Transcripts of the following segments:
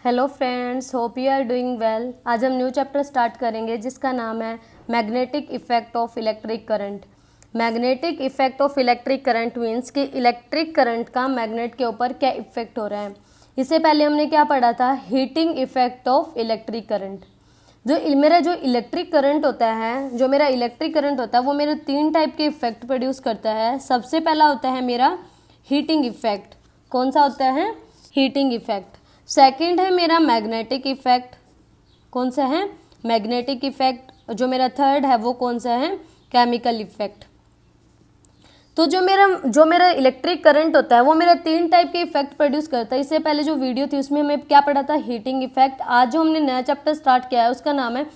Hello friends, hope you are doing well. आज हम new chapter start करेंगे जिसका नाम है magnetic effect of electric current. Magnetic effect of electric current means कि इलेक्ट्रिक करंट का मैग्नेट के ऊपर क्या इफेक्ट हो रहा है। इससे पहले हमने क्या पढ़ा था, heating effect of electric current. मेरा जो इलेक्ट्रिक करंट होता है वो मेरे 3 टाइप के इफेक्ट प्रोड्यूस करता है। सबसे पहला होता है मेरा हीटिंग इफेक्ट। कौन सा होता है? Heating effect. सेकंड है मेरा मैग्नेटिक इफेक्ट। कौन सा है? Magnetic effect. जो मेरा थर्ड है वो कौन सा है? Chemical effect. तो जो मेरा इलेक्ट्रिक करंट होता है वो मेरा 3 टाइप के इफेक्ट प्रोड्यूस करता है। इससे पहले जो वीडियो थी उसमें हमें क्या पढ़ा था? Heating effect. आज जो हमने नया चैप्टर स्टार्ट किया है उसका नाम है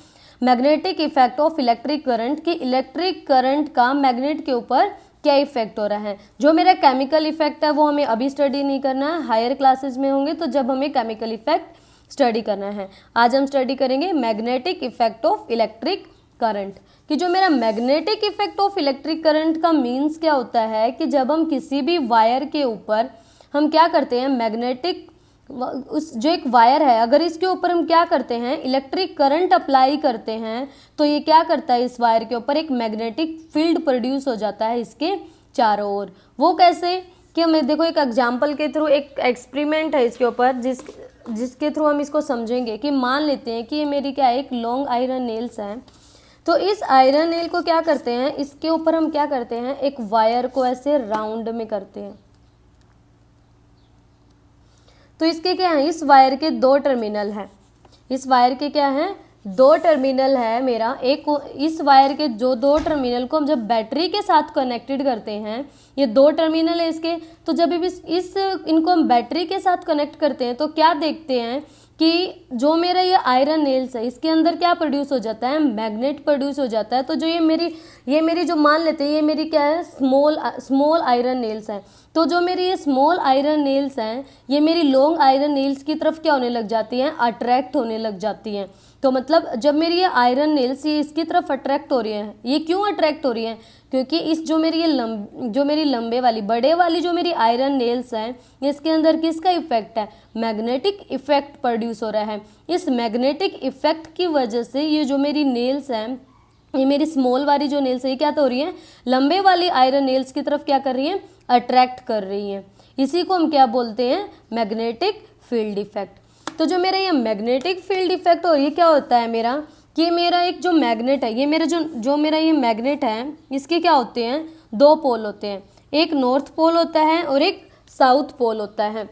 magnetic effect of electric current, कि इलेक्ट्रिक करंट का मैग्नेट के ऊपर क्या इफेक्ट हो रहा है। जो मेरा केमिकल इफेक्ट है वो हमें अभी स्टडी नहीं करना है, हायर क्लासेस में होंगे तो जब हमें केमिकल इफेक्ट स्टडी करना है। आज हम स्टडी करेंगे magnetic effect of electric current. कि जो मेरा magnetic effect of electric current का मीन्स क्या होता है कि जब हम किसी भी वायर के ऊपर हम क्या करते हैं, मैग्नेटिक जो एक वायर है अगर इसके ऊपर हम क्या करते हैं, इलेक्ट्रिक करंट अप्लाई करते हैं तो ये क्या करता है, इस वायर के ऊपर एक मैग्नेटिक फील्ड प्रोड्यूस हो जाता है इसके चारों ओर। वो कैसे कि हमें देखो एक एग्जांपल के थ्रू, एक एक्सपेरिमेंट है इसके ऊपर जिसके थ्रू हम इसको समझेंगे। कि मान लेते हैं कि ये मेरी क्या है, एक लॉन्ग आयरन नेल्स है। तो इस आयरन नेल को क्या करते हैं, इसके ऊपर हम क्या करते हैं, एक वायर को ऐसे राउंड में करते हैं। तो इसके क्या है, इस वायर के 2 टर्मिनल हैं। इस वायर के क्या है, 2 टर्मिनल है मेरा। एक इस वायर के जो 2 टर्मिनल को हम जब बैटरी के साथ कनेक्टेड करते हैं, ये 2 टर्मिनल है इसके, तो जब भी इनको हम बैटरी के साथ कनेक्ट करते हैं तो क्या देखते हैं कि जो मेरा ये आयरन नेल्स है इसके अंदर क्या प्रोड्यूस हो जाता है, मैग्नेट प्रोड्यूस हो जाता है। तो जो ये मेरी जो मान लेते हैं ये मेरी क्या है, स्मॉल आयरन नेल्स है। तो जो मेरी ये स्मॉल आयरन नेल्स हैं ये मेरी लॉन्ग आयरन नेल्स की तरफ क्या होने लग जाती हैं, अट्रैक्ट होने लग जाती हैं। तो मतलब जब मेरी ये आयरन नेल्स ये इसकी तरफ अट्रैक्ट हो रही हैं, ये क्यों अट्रैक्ट हो रही हैं, क्योंकि इस जो मेरी लंबे वाली बड़े वाली जो मेरी आयरन नेल्स हैं इसके अंदर किसका इफेक्ट है, मैग्नेटिक इफेक्ट प्रोड्यूस हो रहा है। इस मैग्नेटिक इफेक्ट की वजह से ये जो मेरी नेल्स हैं, ये मेरी स्मॉल वाली जो नेल्स है ये क्या तो हो रही है, लंबे वाली आयरन नेल्स की तरफ क्या कर रही है, अट्रैक्ट कर रही हैं। इसी को हम क्या बोलते हैं, मैग्नेटिक फील्ड इफेक्ट। तो जो मेरा ये मैग्नेटिक फील्ड इफेक्ट हो, ये क्या होता है मेरा, कि मेरा एक जो मैग्नेट है, ये मेरा जो मेरा ये मैग्नेट है इसके क्या होते हैं, 2 पोल होते हैं। एक नॉर्थ पोल होता है और एक साउथ पोल होता है।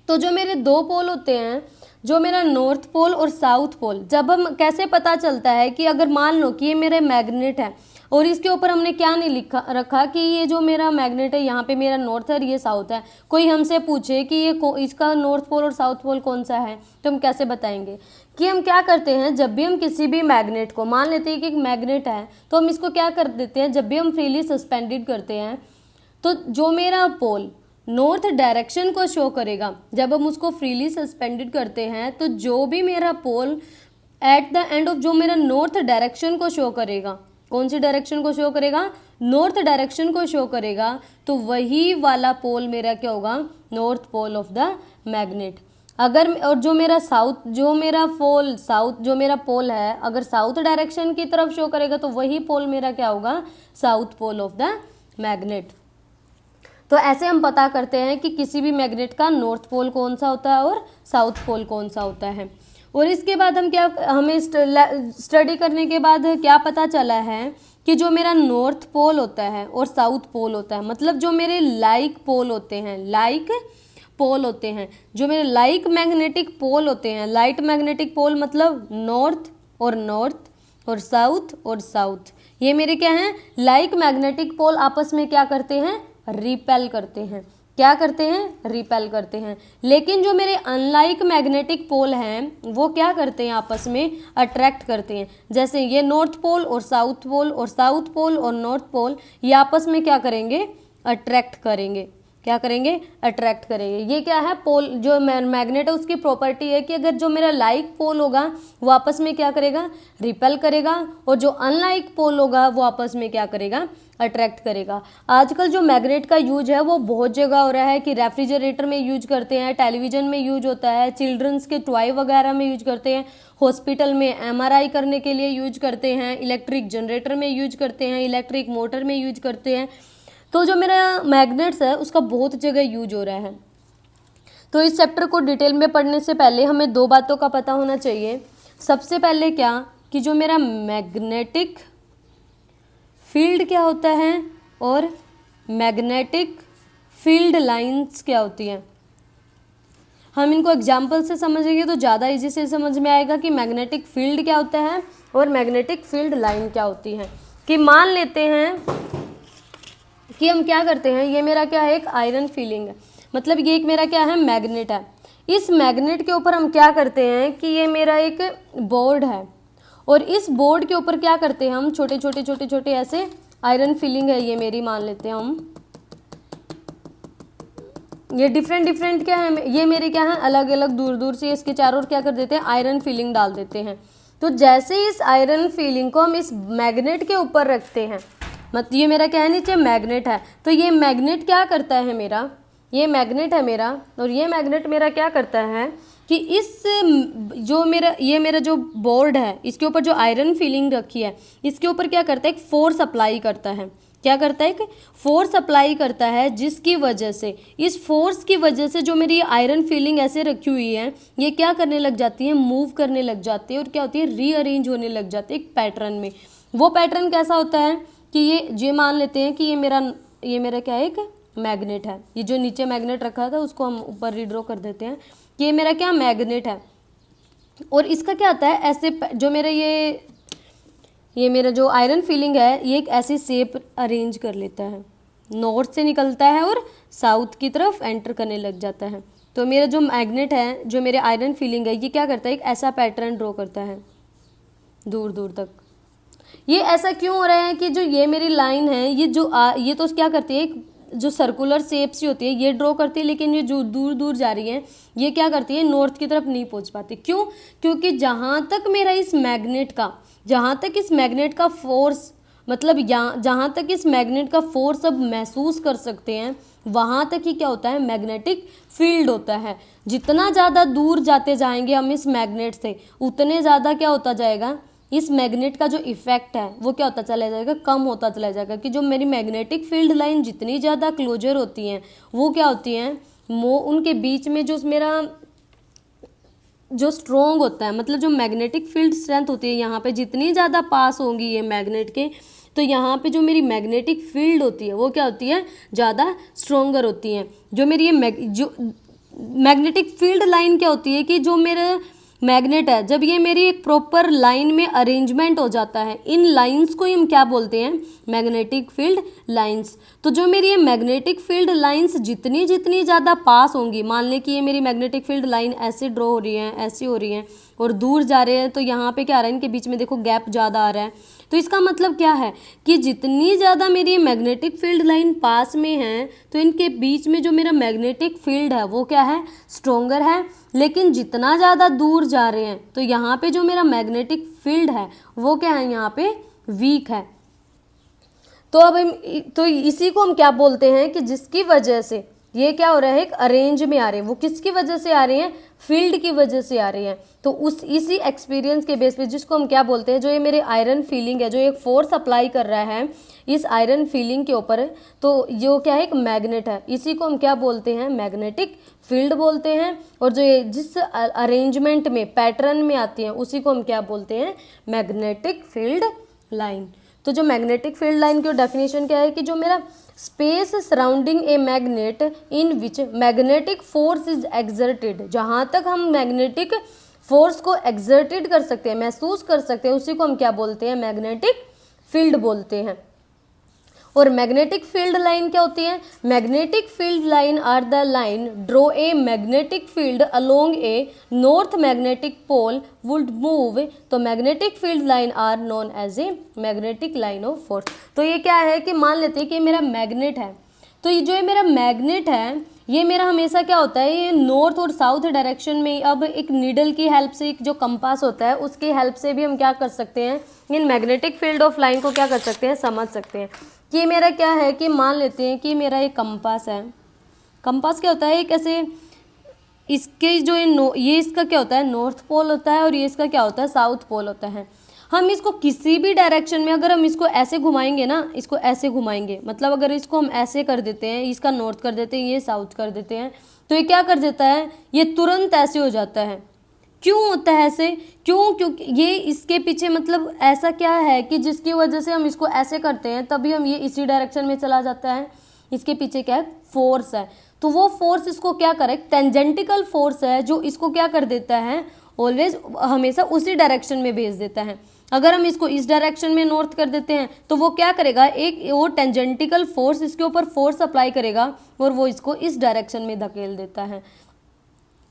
तो जो मेरे 2 पोल होते हैं, जो मेरा नॉर्थ पोल और साउथ पोल, जब हम कैसे पता चलता है कि अगर मान लो कि ये मेरा मैग्नेट है और इसके ऊपर हमने क्या नहीं रखा कि ये जो मेरा मैग्नेट है यहाँ पे मेरा नॉर्थ है और ये साउथ है, कोई हमसे पूछे कि ये इसका नॉर्थ पोल और साउथ पोल कौन सा है तो हम कैसे बताएंगे। कि हम क्या करते हैं, जब भी हम किसी भी मैग्नेट को मान लेते हैं कि एक मैग्नेट है तो हम इसको क्या कर देते हैं, जब भी हम फ्रीली सस्पेंडेड करते हैं तो जो मेरा पोल नॉर्थ डायरेक्शन को शो करेगा, जब हम उसको फ्रीली सस्पेंडेड करते हैं तो जो भी मेरा pole at the end of जो मेरा नॉर्थ डायरेक्शन को शो करेगा, कौन सी डायरेक्शन को शो करेगा, नॉर्थ डायरेक्शन को शो करेगा, तो वही वाला पोल मेरा क्या होगा, north pole of the magnet. अगर और जो मेरा पोल है अगर साउथ डायरेक्शन की तरफ शो करेगा तो वही पोल मेरा क्या होगा, south pole of the magnet. तो ऐसे हम पता करते हैं कि किसी भी मैग्नेट का नॉर्थ पोल कौन सा होता है और साउथ पोल कौन सा होता है। और इसके बाद हमें स्टडी करने के बाद क्या पता चला है कि जो मेरा नॉर्थ पोल होता है और साउथ पोल होता है, मतलब जो मेरे लाइक पोल होते हैं, जो मेरे लाइक मैग्नेटिक पोल होते हैं, लाइट मैग्नेटिक पोल मतलब नॉर्थ और साउथ, ये मेरे क्या हैं, लाइक मैग्नेटिक पोल आपस में क्या करते हैं, रिपेल करते हैं। क्या करते हैं, रिपेल करते हैं। लेकिन जो मेरे अनलाइक मैग्नेटिक पोल हैं वो क्या करते हैं, आपस में अट्रैक्ट करते हैं। जैसे ये नॉर्थ पोल और साउथ पोल और नॉर्थ पोल ये आपस में क्या करेंगे, अट्रैक्ट करेंगे। क्या करेंगे, अट्रैक्ट करेंगे। ये क्या है, पोल जो मैग्नेट है उसकी प्रॉपर्टी है कि अगर जो मेरा लाइक पोल होगा वो आपस में क्या करेगा, रिपेल करेगा, और जो अनलाइक पोल होगा वो आपस में क्या करेगा, अट्रैक्ट करेगा। आजकल जो मैग्नेट का यूज है वो बहुत जगह हो रहा है कि रेफ्रिजरेटर में यूज करते हैं, टेलीविजन में यूज होता है, चिल्ड्रंस के टॉय वगैरह में यूज करते हैं, हॉस्पिटल में एमआरआई करने के लिए यूज करते हैं, इलेक्ट्रिक जनरेटर में यूज करते हैं, इलेक्ट्रिक मोटर में यूज करते हैं। तो जो मेरा मैग्नेट्स है उसका बहुत जगह यूज हो रहा है। तो इस चैप्टर को डिटेल में पढ़ने से पहले हमें दो बातों का पता होना चाहिए। सबसे पहले क्या, कि जो मेरा मैग्नेटिक फील्ड क्या होता है और मैग्नेटिक फील्ड लाइंस क्या होती हैं। हम इनको एग्जाम्पल से समझेंगे तो ज़्यादा इजी से समझ में आएगा कि मैग्नेटिक फील्ड क्या होता है और मैग्नेटिक फील्ड लाइन क्या होती है। कि मान लेते हैं कि हम क्या करते हैं, ये मेरा क्या है, एक आयरन फीलिंग है, मतलब ये एक मेरा क्या है, मैग्नेट है। इस मैग्नेट के ऊपर हम क्या करते हैं कि ये मेरा एक बोर्ड है, और इस बोर्ड के ऊपर क्या करते हैं हम, छोटे छोटे छोटे छोटे ऐसे आयरन फीलिंग है, ये मेरी मान लेते हैं हम, ये डिफरेंट डिफरेंट क्या है, ये मेरे क्या है, अलग अलग दूर दूर से इसके चारों ओर क्या कर देते हैं, आयरन फीलिंग डाल देते हैं। तो जैसे इस आयरन फीलिंग को हम इस मैग्नेट के ऊपर रखते हैं, मतलब ये मेरा क्या है, नीचे मैग्नेट है, तो ये मैग्नेट क्या करता है मेरा, ये मैग्नेट है मेरा, और ये मैग्नेट मेरा क्या करता है कि इस जो मेरा ये मेरा जो बोर्ड है इसके ऊपर जो आयरन फीलिंग रखी है इसके ऊपर क्या करता है, एक फोर्स अप्लाई करता है। क्या करता है, एक फोर्स अप्लाई करता है, जिसकी वजह से, इस फोर्स की वजह से जो मेरी आयरन फीलिंग ऐसे रखी हुई है ये क्या करने लग जाती है, मूव करने लग जाती है, और क्या होती है, रीअरेंज होने लग जाती है एक पैटर्न में। वो पैटर्न कैसा होता है कि ये मान लेते हैं कि ये मेरा क्या है, एक मैग्नेट है। ये जो नीचे मैग्नेट रखा था उसको हम ऊपर रीड्रॉ कर देते हैं कि ये मेरा क्या, मैग्नेट है, और इसका क्या आता है, ऐसे जो मेरा ये मेरा जो आयरन फीलिंग है ये एक ऐसी शेप अरेंज कर लेता है, नॉर्थ से निकलता है और साउथ की तरफ एंटर करने लग जाता है। तो मेरा जो मैग्नेट है, जो मेरे आयरन फीलिंग है, ये क्या करता है, एक ऐसा पैटर्न ड्रॉ करता है दूर दूर तक। ये ऐसा क्यों हो रहा है कि जो ये मेरी लाइन है, ये तो क्या करती है, एक जो सर्कुलर शेप सी होती है ये ड्रॉ करती है, लेकिन ये जो दूर दूर जा रही है ये क्या करती है, नॉर्थ की तरफ नहीं पहुंच पाती। क्यों, क्योंकि जहाँ तक इस मैग्नेट का फोर्स, मतलब जहाँ तक इस मैग्नेट का फोर्स अब महसूस कर सकते हैं वहाँ तक ही क्या होता है, मैग्नेटिक फील्ड होता है। जितना ज़्यादा दूर जाते जाएंगे हम इस मैग्नेट से, उतने ज़्यादा क्या होता जाएगा, इस मैग्नेट का जो इफेक्ट है वो क्या होता चला जाएगा, कम होता चला जाएगा। कि जो मेरी मैग्नेटिक फील्ड लाइन जितनी ज़्यादा क्लोजर होती हैं वो क्या होती हैं, उनके बीच में जो मेरा जो स्ट्रोंग होता है, मतलब जो मैग्नेटिक फील्ड स्ट्रेंथ होती है, यहाँ पे जितनी ज़्यादा पास होंगी ये मैग्नेट के, तो यहाँ पे जो मेरी मैग्नेटिक फील्ड होती है वो क्या होती है, ज़्यादा स्ट्रोंगर होती हैं। जो मेरी ये जो मैग्नेटिक फील्ड लाइन क्या होती है कि जो मेरा मैग्नेट है, जब ये मेरी एक प्रॉपर लाइन में अरेंजमेंट हो जाता है, इन लाइंस को हम क्या बोलते हैं, मैग्नेटिक फील्ड लाइंस। तो जो मेरी ये मैग्नेटिक फील्ड लाइंस जितनी ज़्यादा पास होंगी, मान लें कि ये मेरी मैग्नेटिक फील्ड लाइन ऐसे ड्रॉ हो रही है, ऐसी हो रही है और दूर जा रहे हैं, तो यहाँ पे क्या आ रहा है, इनके बीच में देखो गैप ज़्यादा आ रहा है। तो इसका मतलब क्या है कि जितनी ज़्यादा मेरी मैग्नेटिक फील्ड लाइन पास में है तो इनके बीच में जो मेरा मैग्नेटिक फील्ड है वो क्या है, स्ट्रोंगर है। लेकिन जितना ज़्यादा दूर जा रहे हैं तो यहाँ पे जो मेरा मैग्नेटिक फील्ड है वो क्या है, यहाँ पे वीक है। तो इसी को हम क्या बोलते हैं कि जिसकी वजह से ये क्या हो रहा है, एक अरेंज में आ रहे हैं। वो किसकी वजह से आ रहे हैं, फील्ड की वजह से आ रहे हैं। तो इसी एक्सपीरियंस के बेस पे जिसको हम क्या बोलते हैं, जो ये मेरे आयरन फीलिंग है, जो एक फोर्स अप्लाई कर रहा है इस आयरन फीलिंग के ऊपर, तो जो क्या है, एक मैग्नेट है, इसी को हम क्या बोलते हैं, मैग्नेटिक फील्ड बोलते हैं। और जो ये जिस अरेंजमेंट में, पैटर्न में आती है उसी को हम क्या बोलते हैं, मैग्नेटिक फील्ड लाइन। तो जो मैग्नेटिक फील्ड लाइन की डेफिनेशन क्या है कि जो मेरा space surrounding a magnet in which magnetic force is exerted, जहाँ तक हम मैग्नेटिक फोर्स को एक्सर्टेड कर सकते हैं, महसूस कर सकते हैं, उसी को हम क्या बोलते हैं, मैग्नेटिक फील्ड बोलते हैं। और मैग्नेटिक फील्ड लाइन क्या होती है, magnetic field line are the line draw a magnetic field along a north magnetic pole would move. तो magnetic field line are known as a magnetic line of force. तो ये क्या है कि मान लेते हैं कि मेरा मैग्नेट है, तो ये जो ये मेरा मैग्नेट है, ये मेरा हमेशा क्या होता है, ये नॉर्थ और साउथ डायरेक्शन में। अब एक नीडल की हेल्प से, एक जो कंपास होता है उसकी हेल्प से भी हम क्या कर सकते हैं, in magnetic field of line को क्या कर सकते हैं, समझ सकते हैं। कि मेरा क्या है कि मान लेते हैं कि मेरा एक कंपास है। कंपास क्या होता है, एक ऐसे इसके जो ये इसका क्या होता है, नॉर्थ पोल होता है, और ये इसका क्या होता है, साउथ पोल होता है। हम इसको किसी भी डायरेक्शन में अगर हम इसको ऐसे घुमाएंगे ना, इसको ऐसे घुमाएंगे, मतलब अगर इसको हम ऐसे कर देते हैं, इसका नॉर्थ कर देते हैं, ये साउथ कर देते हैं, तो ये क्या कर देता है, ये तुरंत ऐसे हो जाता है। क्यों होता है ऐसे, क्योंकि ये इसके पीछे मतलब ऐसा क्या है कि जिसकी वजह से हम इसको ऐसे करते हैं, तभी हम ये इसी डायरेक्शन में चला जाता है। इसके पीछे क्या है, फोर्स है। तो वो फोर्स इसको क्या करे, टेंजेंटिकल फोर्स है, जो इसको क्या कर देता है, ऑलवेज हमेशा उसी डायरेक्शन में भेज देता है। अगर हम इसको इस डायरेक्शन में नॉर्थ कर देते हैं, तो वो क्या करेगा, एक वो टेंजेंटिकल फोर्स इसके ऊपर फोर्स अप्लाई करेगा और वो इसको इस डायरेक्शन में धकेल देता है।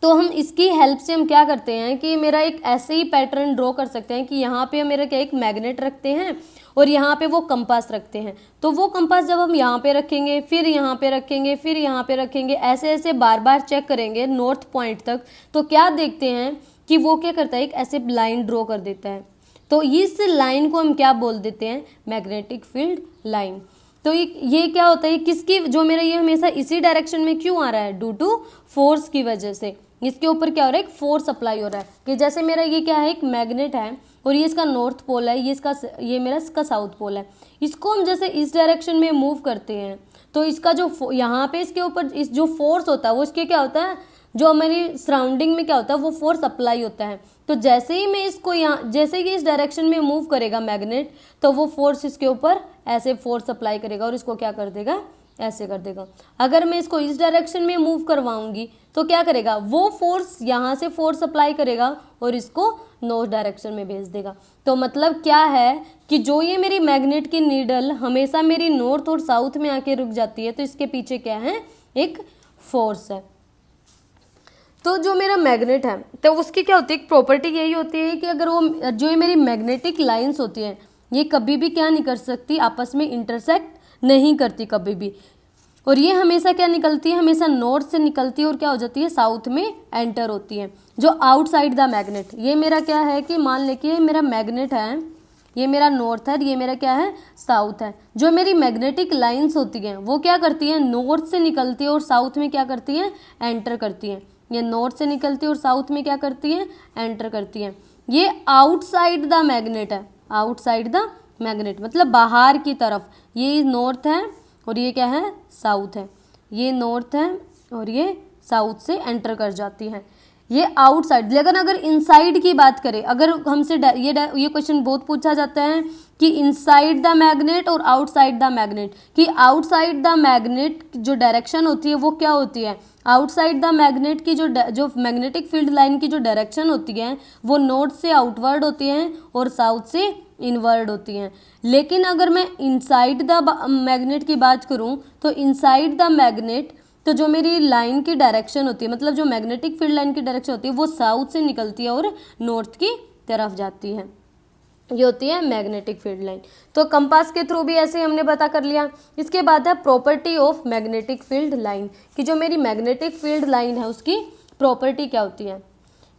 तो हम इसकी हेल्प से हम क्या करते हैं कि मेरा एक ऐसे ही पैटर्न ड्रॉ कर सकते हैं कि यहाँ पे मेरा क्या एक मैग्नेट रखते हैं और यहाँ पे वो कंपास रखते हैं। तो वो कंपास जब हम यहाँ पे रखेंगे, फिर यहाँ पे रखेंगे, फिर यहाँ पे रखेंगे, ऐसे ऐसे बार बार चेक करेंगे नॉर्थ पॉइंट तक, तो क्या देखते हैं कि वो क्या करता है, एक ऐसे लाइन ड्रॉ कर देता है। तो इस लाइन को हम क्या बोल देते हैं, मैग्नेटिक फील्ड लाइन। तो ये क्या होता है, किसकी, जो मेरा ये हमेशा इसी डायरेक्शन में क्यों आ रहा है, ड्यू टू फोर्स की वजह से। इसके ऊपर क्या हो रहा है, एक फोर्स अप्लाई हो रहा है। कि जैसे मेरा ये क्या है, एक मैग्नेट है और ये इसका नॉर्थ पोल है, ये मेरा इसका साउथ पोल है। इसको हम जैसे इस डायरेक्शन में मूव करते हैं, तो इसका जो यहाँ पे इसके ऊपर इस जो फोर्स होता है, वो इसके क्या होता है, जो हमारी सराउंडिंग में क्या होता है, वो फोर्स अप्लाई होता है। तो जैसे ही मैं इसको यहाँ, जैसे ही इस डायरेक्शन में मूव करेगा मैग्नेट, तो वो फोर्स इसके ऊपर ऐसे फोर्स अप्लाई करेगा और इसको क्या कर देगा, ऐसे कर देगा। अगर मैं इसको इस डायरेक्शन में मूव करवाऊंगी, तो क्या करेगा, वो फोर्स यहाँ से फोर्स अप्लाई करेगा और इसको नॉर्थ डायरेक्शन में भेज देगा। तो मतलब क्या है कि जो ये मेरी मैग्नेट की नीडल हमेशा मेरी नॉर्थ और साउथ में आके रुक जाती है, तो इसके पीछे क्या है, एक फोर्स है। तो जो मेरा मैग्नेट है, तो उसकी क्या होती है, एक प्रॉपर्टी यही होती है कि अगर वो जो ये मेरी मैग्नेटिक लाइंस होती हैं, ये कभी भी क्या नहीं कर सकती, आपस में इंटरसेक्ट नहीं करती कभी भी। और ये हमेशा क्या निकलती है, हमेशा नॉर्थ से निकलती है और क्या हो जाती है, साउथ में एंटर होती है। जो आउटसाइड द मैग्नेट, ये मेरा क्या है कि मान ले कि मेरा मैग्नेट है, ये मेरा नॉर्थ है, ये मेरा क्या है, साउथ है। जो मेरी मैग्नेटिक लाइंस होती हैं, वो क्या करती हैं, नॉर्थ से निकलती है और साउथ में क्या करती हैं, एंटर करती हैं। ये नॉर्थ से निकलती है और साउथ में क्या करती हैं, एंटर करती हैं। ये आउटसाइड द मैग्नेट है, आउटसाइड द मैग्नेट मतलब बाहर की तरफ। ये नॉर्थ है और ये क्या है, साउथ है। ये नॉर्थ है और ये साउथ से एंटर कर जाती है, ये आउटसाइड। लेकिन अगर इनसाइड की बात करें, अगर हमसे ये क्वेश्चन बहुत पूछा जाता है कि इनसाइड द मैग्नेट और आउटसाइड द मैग्नेट, कि आउटसाइड द मैग्नेट जो डायरेक्शन होती है वो क्या होती है, आउटसाइड द मैग्नेट की जो मैग्नेटिक फील्ड लाइन की जो डायरेक्शन होती है वो नॉर्थ से आउटवर्ड होती हैं और साउथ से इनवर्ड होती हैं। लेकिन अगर मैं इनसाइड द मैग्नेट की बात करूं, तो इनसाइड द मैग्नेट, तो जो मेरी लाइन की डायरेक्शन होती है, मतलब जो मैग्नेटिक फील्ड लाइन की डायरेक्शन होती है, वो साउथ से निकलती है और नॉर्थ की तरफ जाती है। ये होती है मैग्नेटिक फील्ड लाइन। तो कंपास के थ्रू भी ऐसे हमने पता कर लिया। इसके बाद है property of magnetic field line, कि जो मेरी मैग्नेटिक फील्ड लाइन है उसकी प्रॉपर्टी क्या होती है।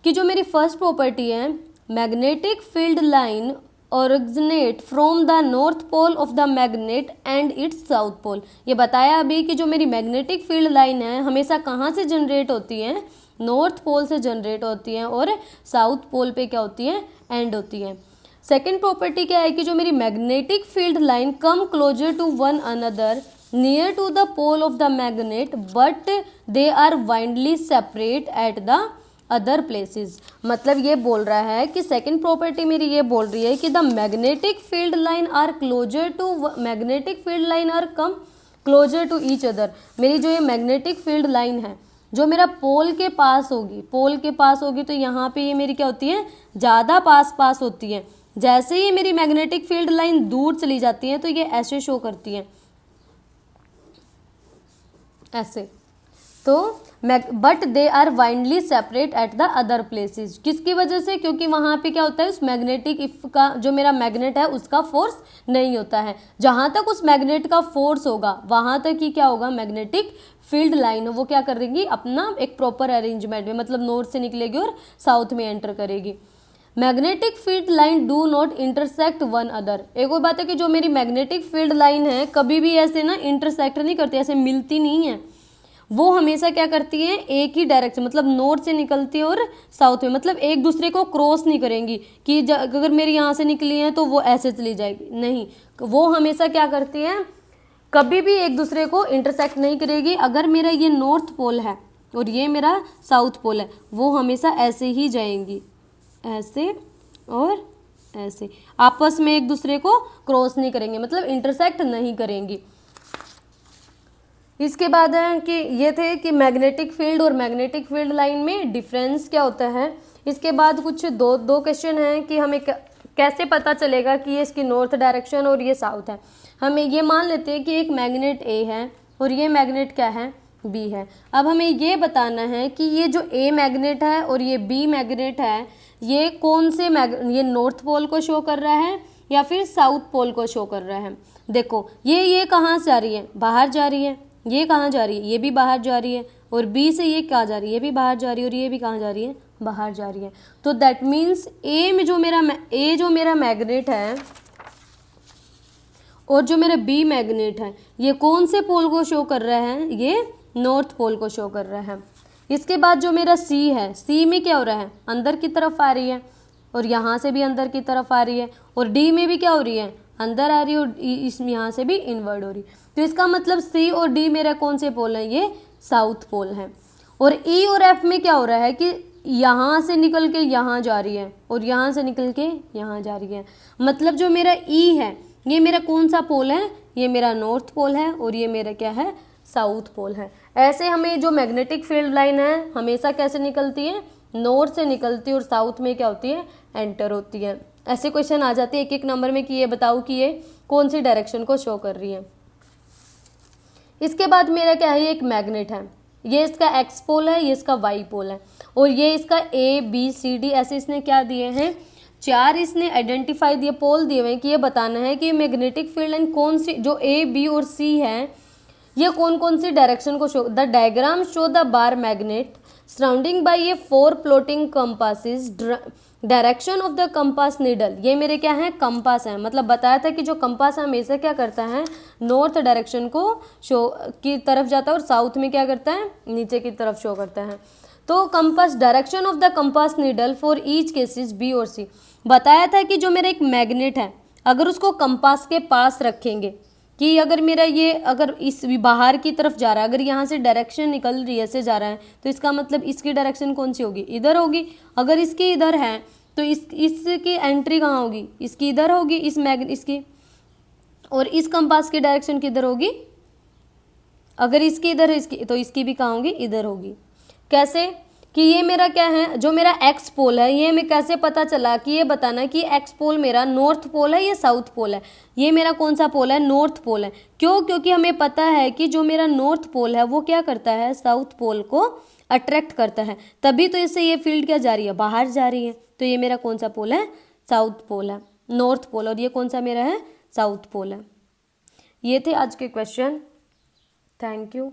कि जो मेरी फर्स्ट प्रॉपर्टी है, magnetic field line originate from the north pole of the magnet and its south pole. ये बताया अभी कि जो मेरी मैग्नेटिक फील्ड लाइन है हमेशा कहाँ से जनरेट होती है, नॉर्थ पोल से जनरेट होती है और साउथ पोल पे क्या होती है, एंड होती है। सेकेंड प्रॉपर्टी क्या है कि जो मेरी magnetic field line come closer to one another near to the pole of the magnet but they are widely separate at the other places. मतलब ये बोल रहा है कि सेकेंड प्रॉपर्टी मेरी ये बोल रही है कि the magnetic field line are closer to magnetic field line are come closer to each other. मेरी जो ये मैग्नेटिक फील्ड लाइन है जो मेरा पोल के पास होगी, तो यहाँ पे ये मेरी क्या होती है, ज़्यादा पास होती है। जैसे ही मेरी मैग्नेटिक फील्ड लाइन दूर चली जाती है तो ये ऐसे शो करती है, ऐसे। तो but they are widely separate at the other places. किसकी वजह से? क्योंकि वहाँ पे क्या होता है, उस मैग्नेटिक इफ का जो मेरा मैग्नेट है उसका फोर्स नहीं होता है। जहाँ तक उस मैग्नेट का फोर्स होगा वहाँ तक ही क्या होगा, मैग्नेटिक फील्ड लाइन वो क्या करेगी, अपना एक प्रॉपर अरेंजमेंट में, मतलब नॉर्थ से निकलेगी और साउथ में एंटर करेगी। Magnetic field line do not intersect one other. एक और बात है कि जो मेरी मैग्नेटिक फील्ड लाइन है कभी भी ऐसे ना इंटरसेक्ट नहीं करती, ऐसे मिलती नहीं है, वो हमेशा क्या करती है, एक ही डायरेक्शन, मतलब नॉर्थ से निकलती है और साउथ में, मतलब एक दूसरे को क्रॉस नहीं करेंगी कि अगर मेरी यहाँ से निकली है तो वो ऐसे चली जाएगी, नहीं, वो हमेशा क्या करती है, कभी भी एक दूसरे को इंटरसेक्ट नहीं करेगी। अगर मेरा ये नॉर्थ पोल है और ये मेरा साउथ पोल है, वो हमेशा ऐसे ही जाएंगी, ऐसे और ऐसे, आपस में एक दूसरे को क्रॉस नहीं करेंगे, मतलब इंटरसेक्ट नहीं करेंगी। इसके बाद है कि ये थे कि मैग्नेटिक फील्ड और मैग्नेटिक फील्ड लाइन में डिफरेंस क्या होता है। इसके बाद कुछ दो क्वेश्चन हैं कि हमें कैसे पता चलेगा कि ये इसकी नॉर्थ डायरेक्शन और ये साउथ है। हमें ये मान लेते हैं कि एक मैग्नेट ए है और ये मैग्नेट क्या है, बी है। अब हमें ये बताना है कि ये जो ए मैग्नेट है और ये बी मैग्नेट है, ये कौन से ये नॉर्थ पोल को शो कर रहा है या फिर साउथ पोल को शो कर रहा है। देखो ये कहाँ से आ रही है, बाहर जा रही है, ये कहाँ जा रही है, ये भी बाहर जा रही है, और बी से ये कहाँ जा रही है, ये भी बाहर जा रही है, और ये भी कहाँ जा रही है, बाहर जा रही है। तो दैट मीन्स ए में जो मेरा मैग्नेट है और जो मेरा बी मैग्नेट है, ये कौन से पोल को शो कर रहा है, ये नॉर्थ पोल को शो कर रहा है। इसके बाद जो मेरा सी है, सी में क्या हो रहा है, अंदर की तरफ आ रही है, और यहाँ से भी अंदर की तरफ आ रही है, और डी में भी क्या हो रही है, अंदर आ रही है, और इसमें यहाँ से भी इनवर्ड हो रही है। तो इसका मतलब सी और डी मेरा कौन से पोल है, ये साउथ पोल है। और ई और एफ में क्या हो रहा है कि यहाँ से निकल के यहाँ जा रही है और यहाँ से निकल के यहाँ जा रही है। मतलब जो मेरा ई है ये मेरा कौन सा पोल है, ये मेरा नॉर्थ पोल है, और ये मेरा क्या है, साउथ पोल है। ऐसे हमें जो मैग्नेटिक फील्ड लाइन है हमेशा कैसे निकलती है, नॉर्थ से निकलती है और साउथ में क्या होती है, एंटर होती है। ऐसे क्वेश्चन आ जाते हैं एक एक नंबर में कि ये बताओ कि ये कौन सी डायरेक्शन को शो कर रही है। इसके बाद मेरा क्या है, ये एक मैग्नेट है, ये इसका एक्स पोल है, ये इसका वाई पोल है, और ये इसका ए बी सी डी ऐसे इसने क्या दिए हैं, 4 इसने आइडेंटिफाई दिए, पोल दिए हुए हैं कि ये बताना है कि मैग्नेटिक फील्ड लाइन कौन सी, जो ए बी और सी है, ये कौन कौन सी डायरेक्शन को show. The diagram show the bar magnet surrounding by ये 4 floating compasses, direction of the compass needle. ये मेरे क्या है, कंपास है, मतलब बताया था कि जो कंपास हमेशा क्या करता है, नॉर्थ डायरेक्शन को शो की तरफ जाता है, और साउथ में क्या करता है, नीचे की तरफ शो करता है। तो compass, direction of the compass needle for each cases B और सी। बताया था कि जो मेरा एक मैग्नेट है, अगर उसको कंपास के पास रखेंगे कि अगर मेरा ये अगर इस बाहर की तरफ जा रहा है, अगर यहाँ से डायरेक्शन निकल रही है, ऐसे जा रहा है, तो इसका मतलब इसकी डायरेक्शन कौन सी होगी, इधर होगी। अगर इसकी इधर है तो इसकी एंट्री कहाँ होगी, इसकी इधर होगी, इसकी, और इस कंपास की डायरेक्शन किधर होगी, अगर इसकी इधर है इसकी, तो इसकी भी कहाँ होगी, इधर होगी। कैसे कि ये मेरा क्या है, जो मेरा एक्स पोल है, ये हमें कैसे पता चला कि ये बताना कि एक्स पोल मेरा नॉर्थ पोल है या साउथ पोल है। ये मेरा कौन सा पोल है, नॉर्थ पोल है। क्यों? क्योंकि हमें पता है कि जो मेरा नॉर्थ पोल है वो क्या करता है, साउथ पोल को अट्रैक्ट करता है, तभी तो इससे ये फील्ड क्या जा रही है, बाहर जा रही है। तो ये मेरा कौन सा पोल है, साउथ पोल है, नॉर्थ पोल, और ये कौन सा मेरा है, साउथ पोल है। ये थे आज के क्वेश्चन। Thank you.